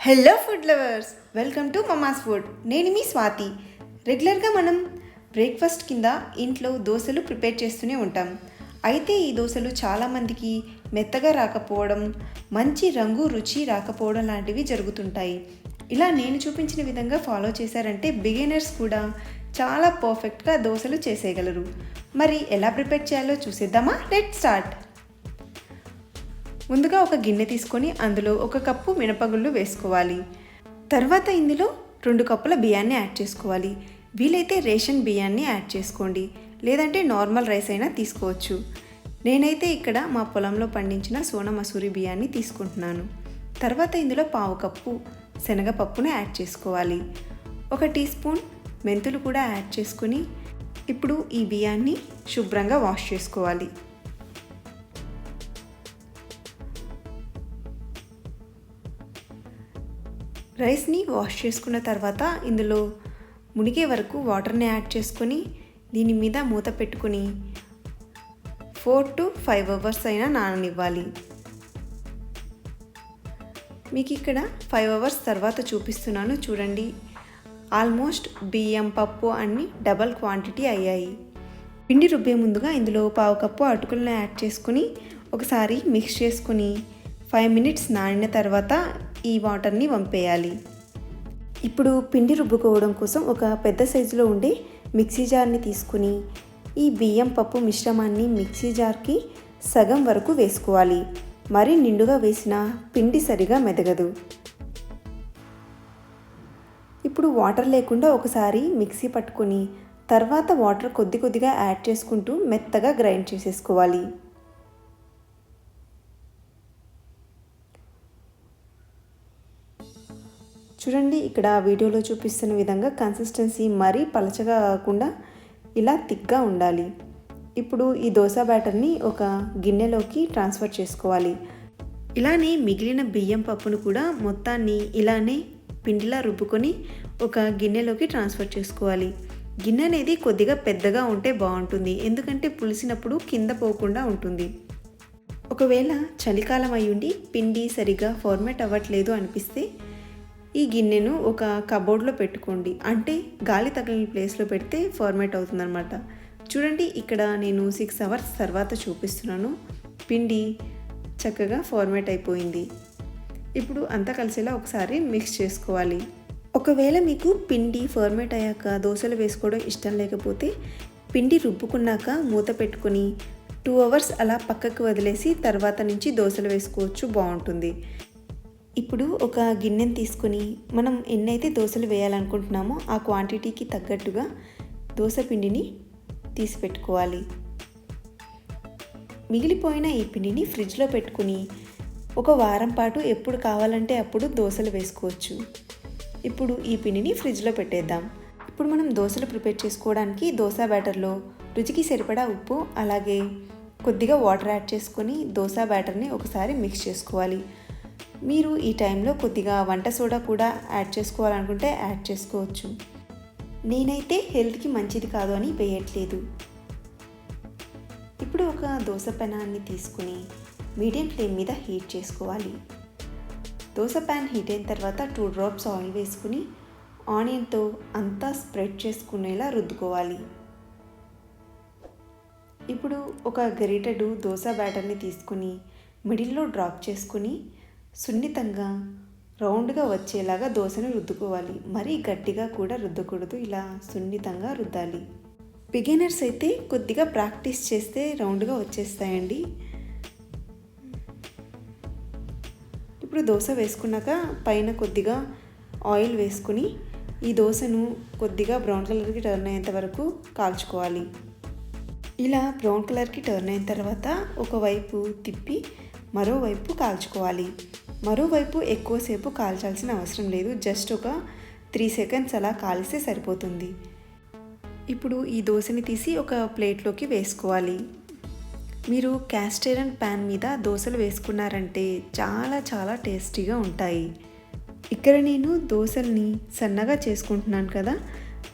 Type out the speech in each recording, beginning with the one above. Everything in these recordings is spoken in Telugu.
Hello food lovers, welcome to Mama's food. నేను మీ స్వాతి. రెగ్యులర్గా మనం బ్రేక్ఫాస్ట్ కింద ఇంట్లో దోశలు ప్రిపేర్ చేస్తూనే ఉంటాం. అయితే ఈ దోశలు చాలామందికి మెత్తగా రాకపోవడం, మంచి రంగు రుచి రాకపోవడం లాంటివి జరుగుతుంటాయి. ఇలా నేను చూపించిన విధంగా ఫాలో చేశారంటే బిగినర్స్ కూడా చాలా పర్ఫెక్ట్గా దోశలు చేసేయగలరు. మరి ఎలా ప్రిపేర్ చేయాలో చూసేద్దామా? Let's start. ముందుగా ఒక గిన్నె తీసుకొని అందులో 1 కప్పు మినపగుళ్ళు వేసుకోవాలి. తర్వాత ఇందులో 2 కప్పుల బియ్యాన్ని యాడ్ చేసుకోవాలి. వీలైతే రేషన్ బియ్యాన్ని యాడ్ చేసుకోండి, లేదంటే నార్మల్ రైస్ అయినా తీసుకోవచ్చు. నేనైతే ఇక్కడ మా పొలంలో పండించిన సోనా మసూరి బియ్యాన్ని తీసుకుంటున్నాను. తర్వాత ఇందులో 1/2 కప్పు శనగపప్పును యాడ్ చేసుకోవాలి. 1 టీ స్పూన్ మెంతులు కూడా యాడ్ చేసుకుని ఇప్పుడు ఈ బియ్యాన్ని శుభ్రంగా వాష్ చేసుకోవాలి. రైస్ని వాష్ చేసుకున్న తర్వాత ఇందులో మునిగే వరకు వాటర్ని యాడ్ చేసుకొని దీని మీద మూత పెట్టుకొని 4 to 5 అవర్స్ అయినా నాననివ్వాలి. మీకు ఇక్కడ 5 అవర్స్ తర్వాత చూపిస్తున్నాను చూడండి. ఆల్మోస్ట్ బియ్యం పప్పు అన్నీ డబల్ క్వాంటిటీ అయ్యాయి. పిండి రుబ్బే ముందుగా ఇందులో 1/2 కప్పు అటుకులను యాడ్ చేసుకుని ఒకసారి మిక్స్ చేసుకుని 5 మినిట్స్ నానిన తర్వాత ఈ వాటర్ని వంపేయాలి. ఇప్పుడు పిండి రుబ్బుకోవడం కోసం ఒక పెద్ద సైజులో ఉండే మిక్సీ జార్ని తీసుకుని ఈ బియ్యం పప్పు మిశ్రమాన్ని మిక్సీ జార్కి సగం వరకు వేసుకోవాలి. మరీ నిండుగా వేసిన పిండి సరిగా మెదగదు. ఇప్పుడు వాటర్ లేకుండా ఒకసారి మిక్సీ పట్టుకొని తర్వాత వాటర్ కొద్ది కొద్దిగా యాడ్ చేసుకుంటూ మెత్తగా గ్రైండ్ చేసేసుకోవాలి. చూడండి, ఇక్కడ వీడియోలో చూపిస్తున్న విధంగా కన్సిస్టెన్సీ మరీ పలచగా కాకుండా ఇలా థిక్గా ఉండాలి. ఇప్పుడు ఈ దోశ బ్యాటర్ని ఒక గిన్నెలోకి ట్రాన్స్ఫర్ చేసుకోవాలి. ఇలానే మిగిలిన బియ్యం పప్పును కూడా మొత్తాన్ని ఇలానే పిండిలా రుబ్బుకొని ఒక గిన్నెలోకి ట్రాన్స్ఫర్ చేసుకోవాలి. గిన్నె అనేది కొద్దిగా పెద్దగా ఉంటే బాగుంటుంది, ఎందుకంటే పులిసినప్పుడు కింద పోకుండా ఉంటుంది. ఒకవేళ చలికాలం అయ్యుండి పిండి సరిగా ఫార్మేట్ అవ్వట్లేదు అనిపిస్తే ఈ గిన్నెను ఒక కబోర్డ్లో పెట్టుకోండి, అంటే గాలి తగిలిన ప్లేస్లో పెడితే ఫార్మేట్ అవుతుందన్నమాట. చూడండి, ఇక్కడ నేను 6 అవర్స్ తర్వాత చూపిస్తున్నాను. పిండి చక్కగా ఫార్మేట్ అయిపోయింది. ఇప్పుడు అంతా కలిసేలా ఒకసారి మిక్స్ చేసుకోవాలి. ఒకవేళ మీకు పిండి ఫార్మేట్ అయ్యాక దోశలు వేసుకోవడం ఇష్టం లేకపోతే పిండి రుబ్బుకున్నాక మూత పెట్టుకొని 2 అవర్స్ అలా పక్కకు వదిలేసి తర్వాత నుంచి దోశలు వేసుకోవచ్చు, బాగుంటుంది. ఇప్పుడు ఒక గిన్నెని తీసుకొని మనం ఎన్నైతే దోశలు వేయాలనుకుంటున్నామో ఆ క్వాంటిటీకి తగ్గట్టుగా దోశ పిండిని తీసి పెట్టుకోవాలి. మిగిలిపోయిన ఈ పిండిని ఫ్రిడ్జ్లో పెట్టుకుని 1 వారం పాటు ఎప్పుడు కావాలంటే అప్పుడు దోశలు వేసుకోవచ్చు. ఇప్పుడు ఈ పిండిని ఫ్రిడ్జ్లో పెట్టేద్దాం. ఇప్పుడు మనం దోశలు ప్రిపేర్ చేసుకోవడానికి దోశ బ్యాటర్లో రుచికి సరిపడా ఉప్పు అలాగే కొద్దిగా వాటర్ యాడ్ చేసుకొని దోశ బ్యాటర్ని ఒకసారి మిక్స్ చేసుకోవాలి. మీరు ఈ టైంలో కొద్దిగా వంట సోడా కూడా యాడ్ చేసుకోవాలనుకుంటే యాడ్ చేసుకోవచ్చు. నేనైతే హెల్త్కి మంచిది కాదు అని వేయట్లేదు. ఇప్పుడు ఒక దోశ పెనాన్ని తీసుకుని మీడియం ఫ్లేమ్ మీద హీట్ చేసుకోవాలి. దోశ ప్యాన్ హీట్ అయిన తర్వాత 2 డ్రాప్స్ ఆయిల్ వేసుకుని ఆనియన్తో అంతా స్ప్రెడ్ చేసుకునేలా రుద్దుకోవాలి. ఇప్పుడు ఒక గరిటెడు దోశ బ్యాటర్ని తీసుకుని మిడిల్లో డ్రాప్ చేసుకుని సున్నితంగా రౌండ్గా వచ్చేలాగా దోశను రుద్దుకోవాలి. మరీ గట్టిగా కూడా రుద్దకూడదు, ఇలా సున్నితంగా రుద్దాలి. బిగినర్స్ అయితే కొద్దిగా ప్రాక్టీస్ చేస్తే రౌండ్గా వచ్చేస్తాయండి. ఇప్పుడు దోశ వేసుకున్నాక పైన కొద్దిగా ఆయిల్ వేసుకుని ఈ దోశను కొద్దిగా బ్రౌన్ కలర్కి టర్న్ అయ్యేంత వరకు కాల్చుకోవాలి. ఇలా బ్రౌన్ కలర్కి టర్న్ అయిన తర్వాత ఒకవైపు తిప్పి మరోవైపు కాల్చుకోవాలి. మరోవైపు ఎక్కువసేపు కాల్చాల్సిన అవసరం లేదు, జస్ట్ ఒక 3 సెకండ్స్ అలా కాలిస్తే సరిపోతుంది. ఇప్పుడు ఈ దోశని తీసి ఒక ప్లేట్లోకి వేసుకోవాలి. మీరు క్యాస్ట్ ఐరన్ ప్యాన్ మీద దోశలు వేసుకున్నారంటే చాలా చాలా టేస్టీగా ఉంటాయి. ఇక్కడ నేను దోశల్ని సన్నగా చేసుకుంటున్నాను కదా,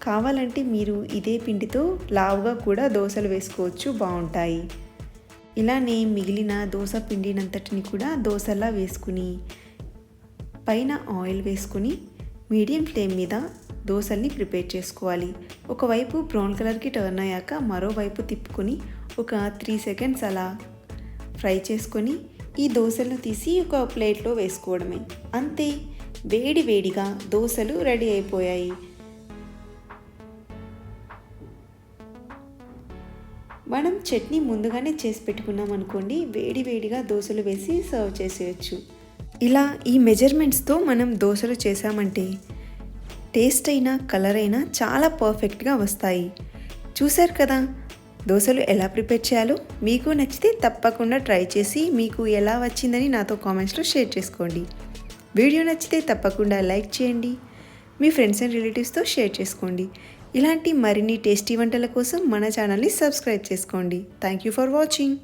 కావాలంటే మీరు ఇదే పిండితో లావుగా కూడా దోశలు వేసుకోవచ్చు, బాగుంటాయి. ఇలానే మిగిలిన దోశ పిండినంతటిని కూడా దోశలా వేసుకుని పైన ఆయిల్ వేసుకొని మీడియం ఫ్లేమ్ మీద దోశల్ని ప్రిపేర్ చేసుకోవాలి. ఒకవైపు బ్రౌన్ కలర్కి టర్న్ అయ్యాక మరోవైపు తిప్పుకొని ఒక 3 సెకండ్స్ అలా ఫ్రై చేసుకొని ఈ దోశలను తీసి ఒక ప్లేట్లో వేసుకోవడమే. అంతే, వేడి వేడిగా దోశలు రెడీ అయిపోయాయి. మనం చట్నీ ముందుగానే చేసి పెట్టుకున్నాం అనుకోండి, వేడి వేడిగా దోశలు వేసి సర్వ్ చేసేయచ్చు. ఇలా ఈ మెజర్మెంట్స్తో మనం దోశలు చేసామంటే టేస్ట్ అయినా కలర్ అయినా చాలా పర్ఫెక్ట్గా వస్తాయి. చూశారు కదా దోశలు ఎలా ప్రిపేర్ చేయాలో. మీకు నచ్చితే తప్పకుండా ట్రై చేసి మీకు ఎలా వచ్చిందని నాతో కామెంట్స్లో షేర్ చేసుకోండి. వీడియో నచ్చితే తప్పకుండా లైక్ చేయండి. మీ ఫ్రెండ్స్ అండ్ రిలేటివ్స్తో షేర్ చేసుకోండి. ఇలాంటి మరిన్ని టేస్టీ వంటల కోసం మన ఛానల్ని సబ్స్క్రైబ్ చేసుకోండి. Thank you for watching.